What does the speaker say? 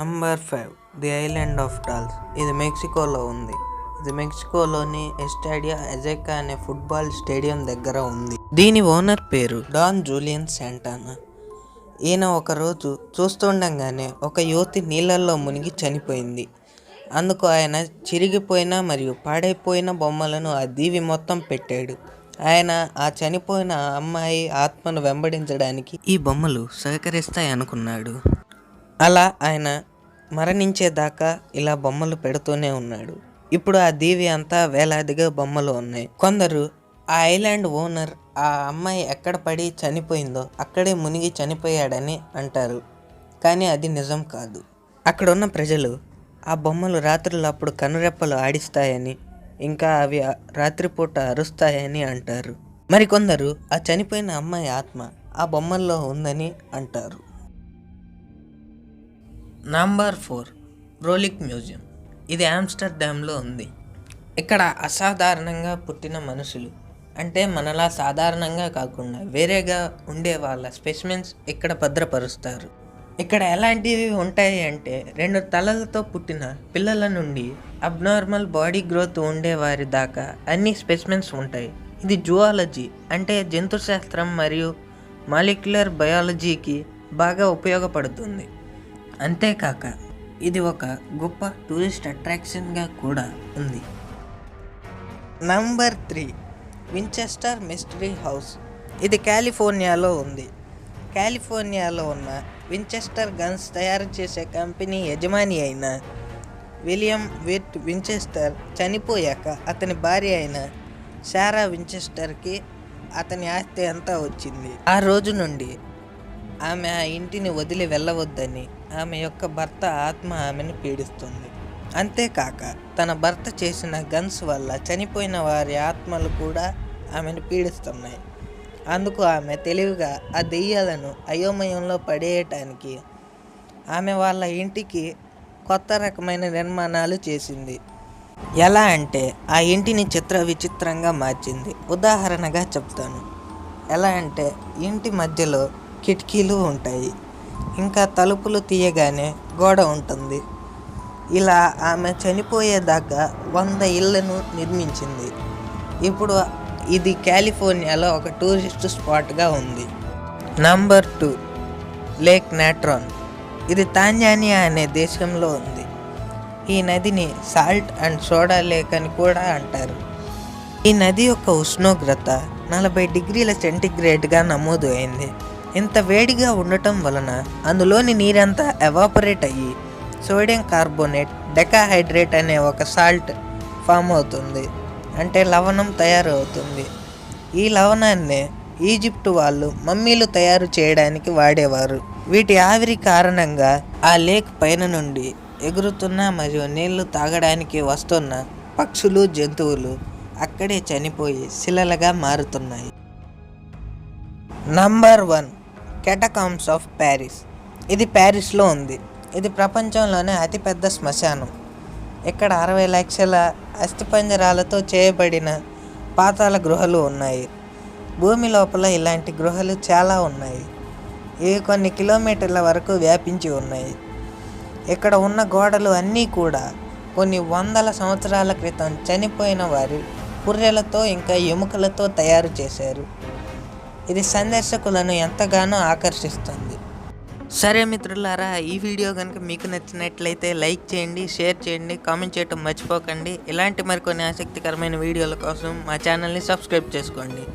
Number 5 the island of dolls. ఇది మెక్సికోలో ఉంది. ఇది మెక్సికోలోని ఎస్టాడియా అజెకా అనే ఫుట్బాల్ స్టేడియం దగ్గర ఉంది. దీని ఓనర్ పేరు డాన్ జూలియన్ శాంటానా. ఈయన ఒకరోజు చూస్తుండగానే ఒక యువతి నీళ్ళల్లో మునిగి చనిపోయింది. అందుకు ఆయన చిరిగిపోయిన మరియు పాడైపోయిన బొమ్మలను ఆ దీవి మొత్తం పెట్టాడు. ఆయన ఆ చనిపోయిన అమ్మాయి ఆత్మను వెంబడించడానికి ఈ బొమ్మలు సహకరిస్తాయి అనుకున్నాడు. అలా ఆయన మరణించేదాకా ఇలా బొమ్మలు పెడుతూనే ఉన్నాడు. ఇప్పుడు ఆ దీవి అంతా వేలాదిగా బొమ్మలు ఉన్నాయి. కొందరు ఆ ఐలాండ్ ఓనర్ ఆ అమ్మాయి ఎక్కడ పడి చనిపోయిందో అక్కడే మునిగి చనిపోయాడని అంటారు. కానీ అది నిజం కాదు. అక్కడ ఉన్న ప్రజలు ఆ బొమ్మలు రాత్రులప్పుడు కనురెప్పలు ఆడిస్తాయని, ఇంకా అవి రాత్రిపూట అరుస్తాయని అంటారు. మరికొందరు ఆ చనిపోయిన అమ్మాయి ఆత్మ ఆ బొమ్మల్లో ఉందని అంటారు. Number 4 Vrolik museum. ఇది ఆమ్స్టర్డామ్లో ఉంది. ఇక్కడ అసాధారణంగా పుట్టిన మనుషులు, అంటే మనలా సాధారణంగా కాకుండా వేరేగా ఉండే వాళ్ళ స్పెసిమెన్స్ ఇక్కడ భద్రపరుస్తారు. ఇక్కడ ఎలాంటివి ఉంటాయి అంటే 2 తలలతో పుట్టిన పిల్లల నుండి అబ్నార్మల్ బాడీ గ్రోత్ ఉండే వారి దాకా అన్ని స్పెసిమెన్స్ ఉంటాయి. ఇది జువాలజీ అంటే జంతుశాస్త్రం మరియు మాలిక్యులర్ బయాలజీకి బాగా ఉపయోగపడుతుంది. అంతేకాక ఇది ఒక గొప్ప టూరిస్ట్ అట్రాక్షన్గా కూడా ఉంది. Number 3 Winchester mystery house. ఇది కాలిఫోర్నియాలో ఉంది. కాలిఫోర్నియాలో ఉన్న వించెస్టర్ గన్స్ తయారు చేసే కంపెనీ యజమాని అయిన విలియం విట్ వించెస్టర్ చనిపోయాక అతని భార్య అయిన శారా వించెస్టర్కి అతని ఆస్తి అంతా వచ్చింది. ఆ రోజు నుండి ఆమె ఆ ఇంటిని వదిలి వెళ్ళవద్దని ఆమె యొక్క భర్త ఆత్మ ఆమెను పీడిస్తుంది. అంతేకాక తన భర్త చేసిన గన్స్ వల్ల చనిపోయిన వారి ఆత్మలు కూడా ఆమెను పీడిస్తున్నాయి. అందుకు ఆమె తెలివిగా ఆ దెయ్యాలను అయోమయంలో పడేయటానికి ఆమె వాళ్ళ ఇంటికి కొత్త రకమైన నిర్మాణాలు చేసింది. ఎలా అంటే ఆ ఇంటిని విచిత్రంగా మార్చింది. ఉదాహరణగా చెప్తాను. ఎలా అంటే ఇంటి మధ్యలో కిటికీలు ఉంటాయి, ఇంకా తలుపులు తీయగానే గోడ ఉంటుంది. ఇలా ఆమె చనిపోయేదాకా 100 ఇళ్లను నిర్మించింది. ఇప్పుడు ఇది కాలిఫోర్నియాలో ఒక టూరిస్ట్ స్పాట్గా ఉంది. Number 2 lake Natron. ఇది తాంజానియా అనే దేశంలో ఉంది. ఈ నదిని సాల్ట్ అండ్ సోడా లేక్ అని కూడా అంటారు. ఈ నది యొక్క ఉష్ణోగ్రత 40 డిగ్రీల సెంటీగ్రేడ్గా నమోదు అయింది. ఇంత వేడిగా ఉండటం వలన అందులోని నీరంతా ఎవాపరేట్ అయ్యి సోడియం కార్బోనేట్ డెకాహైడ్రేట్ అనే ఒక సాల్ట్ ఫామ్ అవుతుంది, అంటే లవణం తయారు అవుతుంది. ఈ లవణాన్నే ఈజిప్ట్ వాళ్ళు మమ్మీలు తయారు చేయడానికి వాడేవారు. వీటి ఆవిరి కారణంగా ఆ లేక్ పైన నుండి ఎగురుతున్న మరియు నీళ్లు తాగడానికి వస్తున్న పక్షులు, జంతువులు అక్కడే చనిపోయి శిలలుగా మారుతున్నాయి. Number 1 catacombs of Paris. ఇది ప్యారిస్లో ఉంది. ఇది ప్రపంచంలోనే అతిపెద్ద శ్మశానం. ఇక్కడ 60 లక్షల అస్థిపంజరాలతో చేయబడిన పాతాళ గృహలు ఉన్నాయి. భూమి లోపల ఇలాంటి గృహలు చాలా ఉన్నాయి. ఇవి కొన్ని కిలోమీటర్ల వరకు వ్యాపించి ఉన్నాయి. ఇక్కడ ఉన్న గోడలు అన్నీ కూడా కొన్ని వందల సంవత్సరాల క్రితం చనిపోయిన వారి పుర్రెలతో ఇంకా ఎముకలతో తయారు చేశారు. ఇది సందర్శకులను ఎంతగానో ఆకర్షిస్తుంది. సరే మిత్రులారా, ఈ వీడియో కనుక మీకు నచ్చినట్లయితే లైక్ చేయండి, షేర్ చేయండి, కామెంట్ చేయటం మర్చిపోకండి. ఇలాంటి మరికొన్ని ఆసక్తికరమైన వీడియోల కోసం మా ఛానల్ని సబ్స్క్రైబ్ చేసుకోండి.